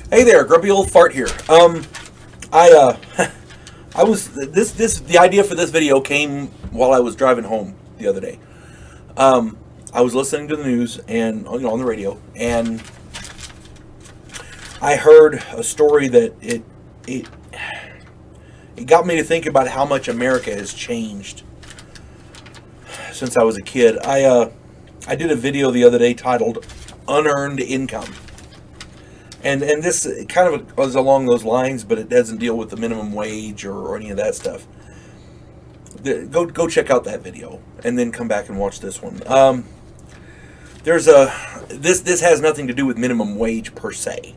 Hey there, grumpy old fart here. I I was the idea for this video came while I was driving home the other day. I was listening to the news and on the radio, and I heard a story that it got me to think about how much America has changed since I was a kid. I did a video the other day titled "Unearned Income." And this kind of was along those lines, but it doesn't deal with the minimum wage or any of that stuff. Go check out that video, and then come back and watch this one. This has nothing to do with minimum wage per se,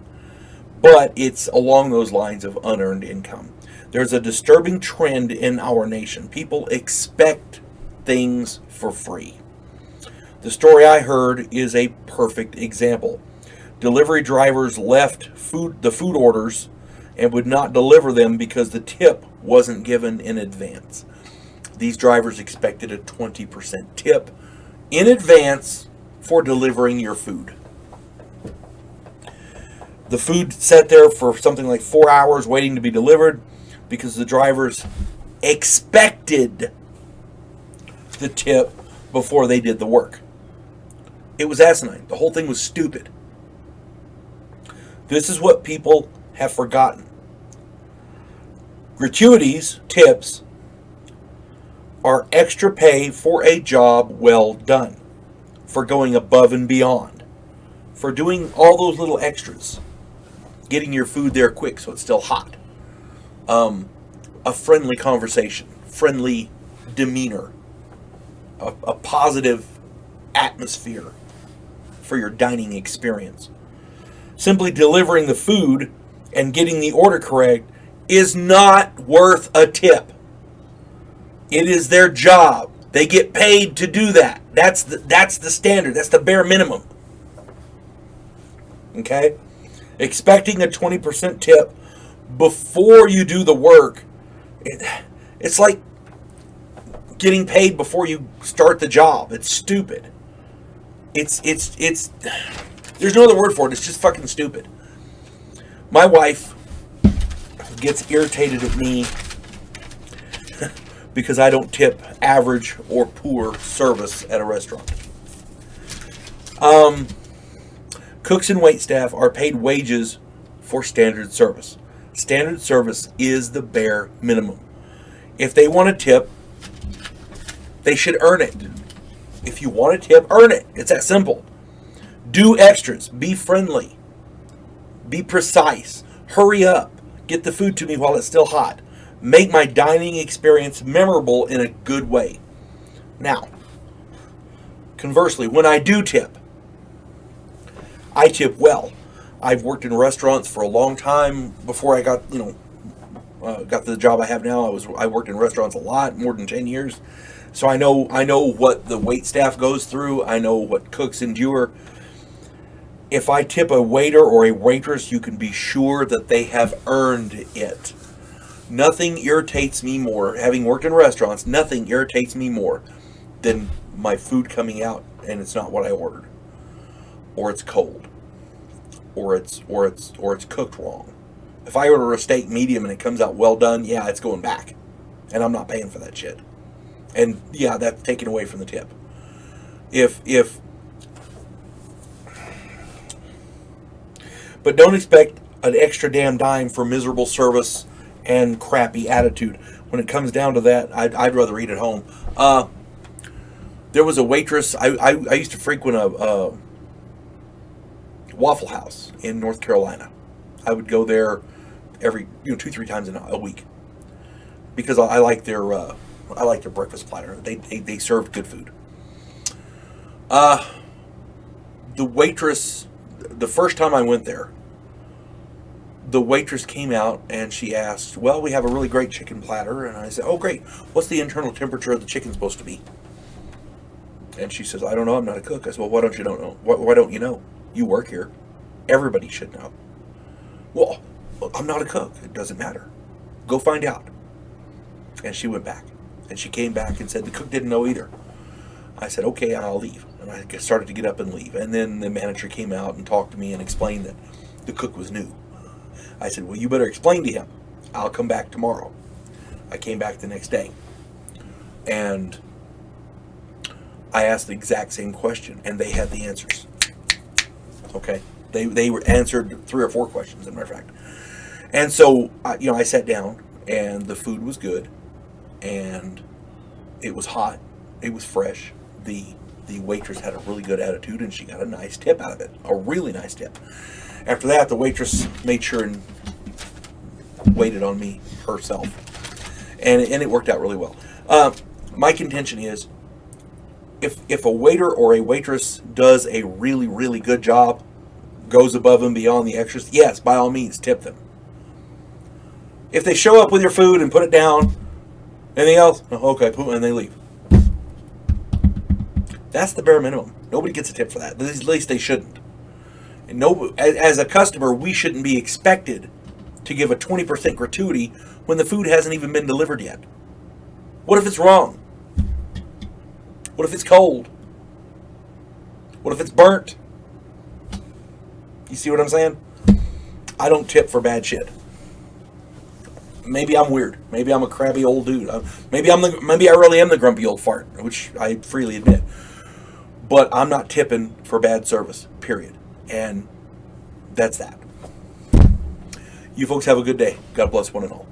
but it's along those lines of unearned income. There's a disturbing trend in our nation. People expect things for free. The story I heard is a perfect example. Delivery drivers left the food orders and would not deliver them because the tip wasn't given in advance. These drivers expected a 20% tip in advance for delivering your food. The food sat there for something like 4 hours waiting to be delivered because the drivers expected the tip before they did the work. It was asinine. The whole thing was stupid. This is what people have forgotten. Gratuities, tips, are extra pay for a job well done, for going above and beyond, for doing all those little extras, getting your food there quick so it's still hot, a friendly conversation, friendly demeanor, a positive atmosphere for your dining experience. Simply delivering the food and getting the order correct is not worth a tip. It is their job. They get paid to do that. That's the standard. That's the bare minimum. Okay? Expecting a 20% tip before you do the work, it's like getting paid before you start the job. It's stupid. It's there's no other word for it. It's just fucking stupid. My wife gets irritated at me because I don't tip average or poor service at a restaurant. Cooks and waitstaff are paid wages for standard service. Standard service is the bare minimum. If they want a tip, they should earn it. If you want a tip, earn it. It's that simple. Do extras. Be friendly. Be precise. Hurry up. Get the food to me while it's still hot. Make my dining experience memorable in a good way. Now, conversely, when I do tip, I tip well. I've worked in restaurants for a long time before I got the job I have now. I worked in restaurants a lot, more than 10 years. So I know what the wait staff goes through. I know what cooks endure. If I tip a waiter or a waitress, you can be sure that they have earned it. Nothing irritates me more, having worked in restaurants, nothing irritates me more than my food coming out and it's not what I ordered. Or it's cold. Or it's cooked wrong. If I order a steak medium and it comes out well done, yeah, it's going back. And I'm not paying for that shit. And yeah, that's taken away from the tip. But don't expect an extra damn dime for miserable service and crappy attitude. When it comes down to that, I'd rather eat at home. There was a waitress. I used to frequent a Waffle House in North Carolina. I would go there every 2-3 times a week because I like their breakfast platter. They served good food. The waitress, the first time I went there, the waitress came out and she asked, well, we have a really great chicken platter. And I said, oh, great. What's the internal temperature of the chicken supposed to be? And she says, I don't know. I'm not a cook. I said, well, why don't you know? Why don't you know? You work here. Everybody should know. Well, I'm not a cook. It doesn't matter. Go find out. And she went back. And she came back and said, the cook didn't know either. I said, okay, I'll leave. And I started to get up and leave. And then the manager came out and talked to me and explained that the cook was new. I said, well, you better explain to him. I'll come back tomorrow. I came back the next day. And I asked the exact same question, and they had the answers. Okay? They were answered 3 or 4 questions, as a matter of fact. And so, I sat down, and the food was good, and it was hot, it was fresh. The waitress had a really good attitude, and she got a nice tip out of it, a really nice tip. After that, the waitress made sure and waited on me herself, and it worked out really well. My contention is, if a waiter or a waitress does a really, really good job, goes above and beyond the extras, yes, by all means, tip them. If they show up with your food and put it down, anything else? No, okay, and they leave. That's the bare minimum. Nobody gets a tip for that. At least they shouldn't. And as a customer, we shouldn't be expected to give a 20% gratuity when the food hasn't even been delivered yet. What if it's wrong? What if it's cold? What if it's burnt? You see what I'm saying? I don't tip for bad shit. Maybe I'm weird. Maybe I'm a crabby old dude. Maybe I really am the grumpy old fart, which I freely admit. But I'm not tipping for bad service, period. And that's that. You folks have a good day. God bless one and all.